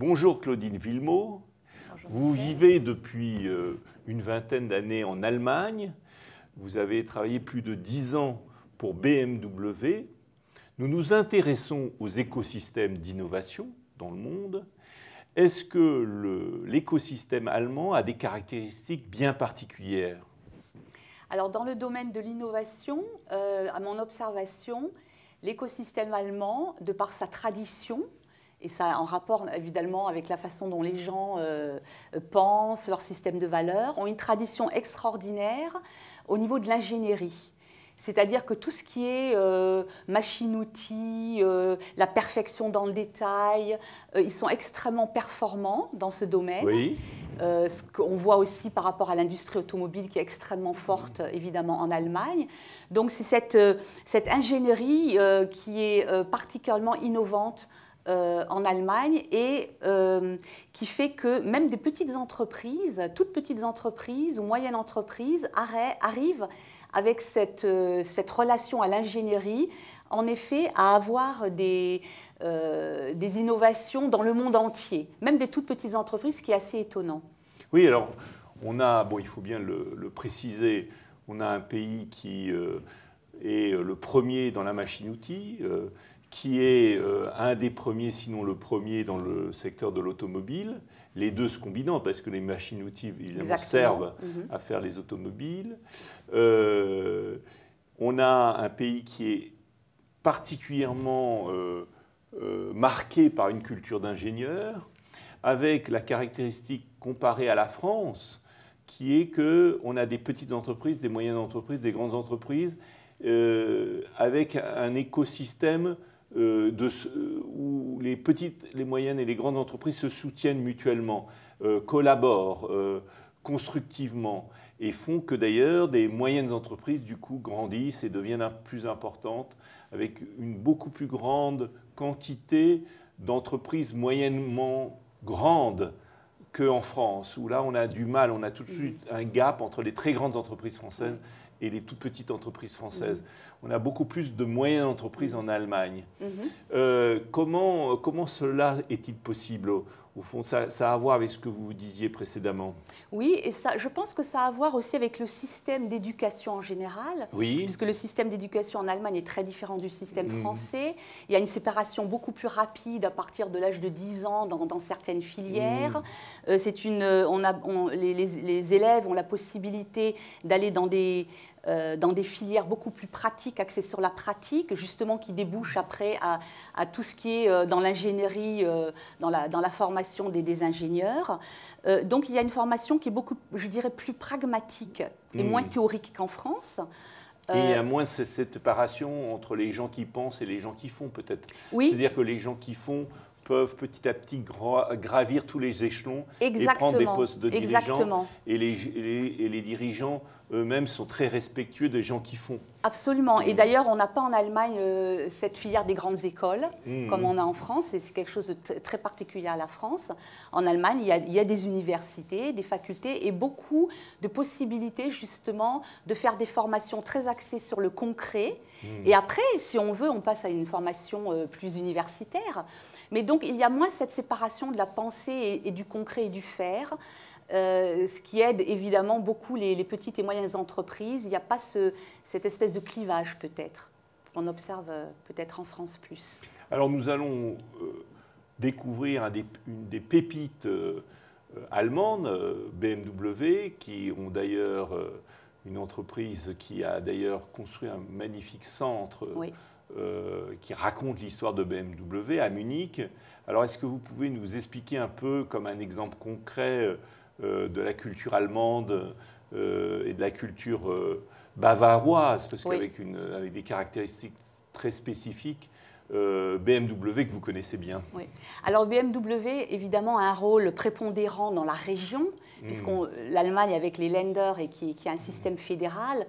Bonjour Claudine Villemot. Bonjour, Vous Michel. vivez depuis une vingtaine d'années en Allemagne. Vous avez travaillé plus de 10 ans pour BMW. Nous nous intéressons aux écosystèmes d'innovation dans le monde. Est-ce que l'écosystème allemand a des caractéristiques bien particulières? Alors, dans le domaine de l'innovation, à mon observation, l'écosystème allemand, de par sa tradition, et ça en rapport évidemment avec la façon dont les gens pensent, leur système de valeurs, ont une tradition extraordinaire au niveau de l'ingénierie. C'est-à-dire que tout ce qui est machine-outil, la perfection dans le détail, ils sont extrêmement performants dans ce domaine. Oui. Ce qu'on voit aussi par rapport à l'industrie automobile qui est extrêmement forte, évidemment, en Allemagne. Donc c'est cette ingénierie qui est particulièrement innovante en Allemagne et qui fait que même des petites entreprises, toutes petites entreprises ou moyennes entreprises arrivent avec cette relation à l'ingénierie, en effet, à avoir des innovations dans le monde entier, même des toutes petites entreprises, ce qui est assez étonnant. Oui, alors, on a, bon, il faut bien le préciser, on a un pays qui est le premier dans la machine-outil, qui est un des premiers, sinon le premier dans le secteur de l'automobile, les deux se combinant, parce que les machines-outils, évidemment, servent à faire les automobiles. On a un pays qui est particulièrement marqué par une culture d'ingénieurs, avec la caractéristique comparée à la France, qui est qu'on a des petites entreprises, des moyennes entreprises, des grandes entreprises, avec un écosystème où les petites, les moyennes et les grandes entreprises se soutiennent mutuellement, collaborent constructivement, et font que d'ailleurs des moyennes entreprises du coup grandissent et deviennent plus importantes, avec une beaucoup plus grande quantité d'entreprises moyennement grandes qu'en France, où là on a du mal, on a tout de suite un gap entre les très grandes entreprises françaises et les toutes petites entreprises françaises. On a beaucoup plus de moyennes entreprises en Allemagne. Comment cela est-il possible? Au fond, ça a à voir avec ce que vous disiez précédemment. Oui, et ça, je pense que ça a à voir aussi avec le système d'éducation en général, puisque le système d'éducation en Allemagne est très différent du système français. Il y a une séparation beaucoup plus rapide à partir de l'âge de 10 ans dans certaines filières. Les élèves ont la possibilité d'aller dans des filières beaucoup plus pratiques, axées sur la pratique, justement qui débouchent après à tout ce qui est dans l'ingénierie, dans la formation des ingénieurs. Donc il y a une formation qui est beaucoup, je dirais, plus pragmatique et moins théorique qu'en France. Et il y a moins cette séparation entre les gens qui pensent et les gens qui font, peut-être. Oui. C'est-à-dire que les gens qui font peuvent petit à petit gravir tous les échelons et prendre des postes de dirigeants. Et les dirigeants eux-mêmes sont très respectueux des gens qui font. Absolument. Et d'ailleurs, on n'a pas en Allemagne cette filière des grandes écoles, comme on a en France, et c'est quelque chose de très particulier à la France. En Allemagne, il y a des universités, des facultés, et beaucoup de possibilités, justement, de faire des formations très axées sur le concret. Et après, si on veut, on passe à une formation plus universitaire. Mais donc, il y a moins cette séparation de la pensée et du concret et du faire, ce qui aide évidemment beaucoup les petites et moyennes entreprises. Il n'y a pas cette espèce de clivage, peut-être, qu'on observe peut-être en France plus. Alors, nous allons découvrir une des pépites allemandes, BMW, qui ont d'ailleurs une entreprise qui a d'ailleurs construit un magnifique centre qui raconte l'histoire de BMW à Munich. Alors, est-ce que vous pouvez nous expliquer un peu, comme un exemple concret, de la culture allemande et de la culture bavaroise, parce qu'avec avec des caractéristiques très spécifiques, BMW que vous connaissez bien. Oui. Alors BMW, évidemment, a un rôle prépondérant dans la région, puisque l'Allemagne, avec les Länder, et qui a un système fédéral,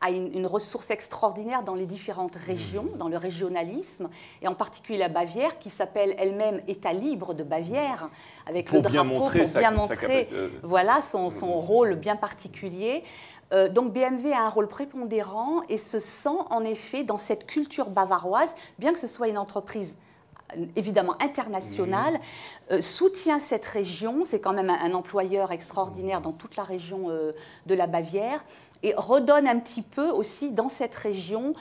a une ressource extraordinaire dans les différentes régions, dans le régionalisme, et en particulier la Bavière, qui s'appelle elle-même État libre de Bavière, avec le drapeau pour bien montrer voilà, son rôle bien particulier. Donc BMW a un rôle prépondérant et se sent en effet dans cette culture bavaroise, bien que ce soit une entreprise évidemment international, soutient cette région. C'est quand même un employeur extraordinaire dans toute la région de la Bavière, et redonne un petit peu aussi dans cette région,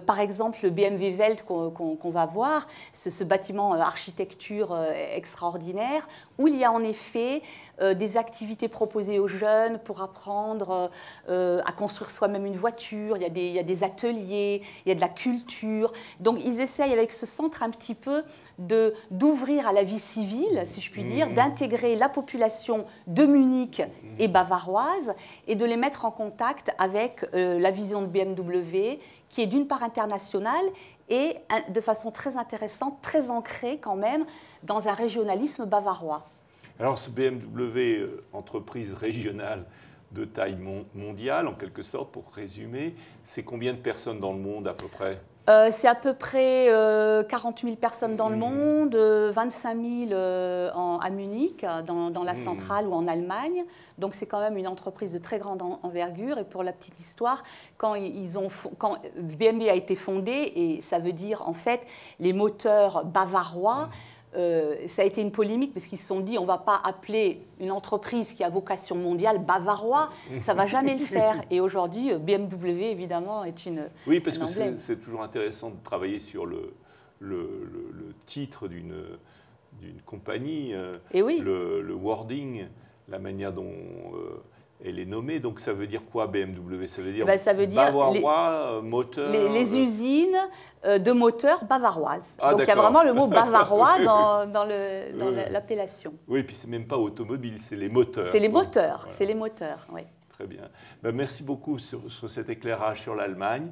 par exemple le BMW Welt qu'on va voir, ce bâtiment architecture extraordinaire, où il y a en effet des activités proposées aux jeunes pour apprendre à construire soi-même une voiture, il y a des ateliers, il y a de la culture. Donc ils essayent avec ce centre un petit peu d'ouvrir à la vie civile, si je puis dire, d'intégrer la population de Munich et bavaroise et de les mettre en contact avec la vision de BMW, qui est d'une part internationale et de façon très intéressante, très ancrée quand même dans un régionalisme bavarois. Alors ce BMW, entreprise régionale de taille mondiale, en quelque sorte, pour résumer, c'est combien de personnes dans le monde à peu près? C'est à peu près 40 000 personnes dans le monde, 25 000 à Munich, dans la centrale ou en Allemagne. Donc c'est quand même une entreprise de très grande envergure. Et pour la petite histoire, quand BMW a été fondé, et ça veut dire en fait les moteurs bavarois, ça a été une polémique parce qu'ils se sont dit on ne va pas appeler une entreprise qui a vocation mondiale bavarois, ça ne va jamais le faire. Et aujourd'hui, BMW, évidemment, est une Oui, parce que c'est toujours intéressant de travailler sur le titre d'une compagnie, et oui. le wording, la manière dont elle est nommée. Donc ça veut dire quoi BMW? Ça veut dire, ça veut dire bavarois, moteur... Les usines de moteurs bavaroises. Donc il y a vraiment le mot bavarois dans l'appellation. Oui, et puis c'est même pas automobile, c'est les moteurs. C'est les moteurs, voilà. C'est les moteurs, oui. Très bien. Merci beaucoup sur cet éclairage sur l'Allemagne.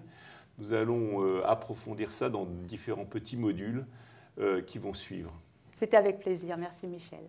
Nous allons approfondir ça dans différents petits modules qui vont suivre. C'était avec plaisir. Merci Michel.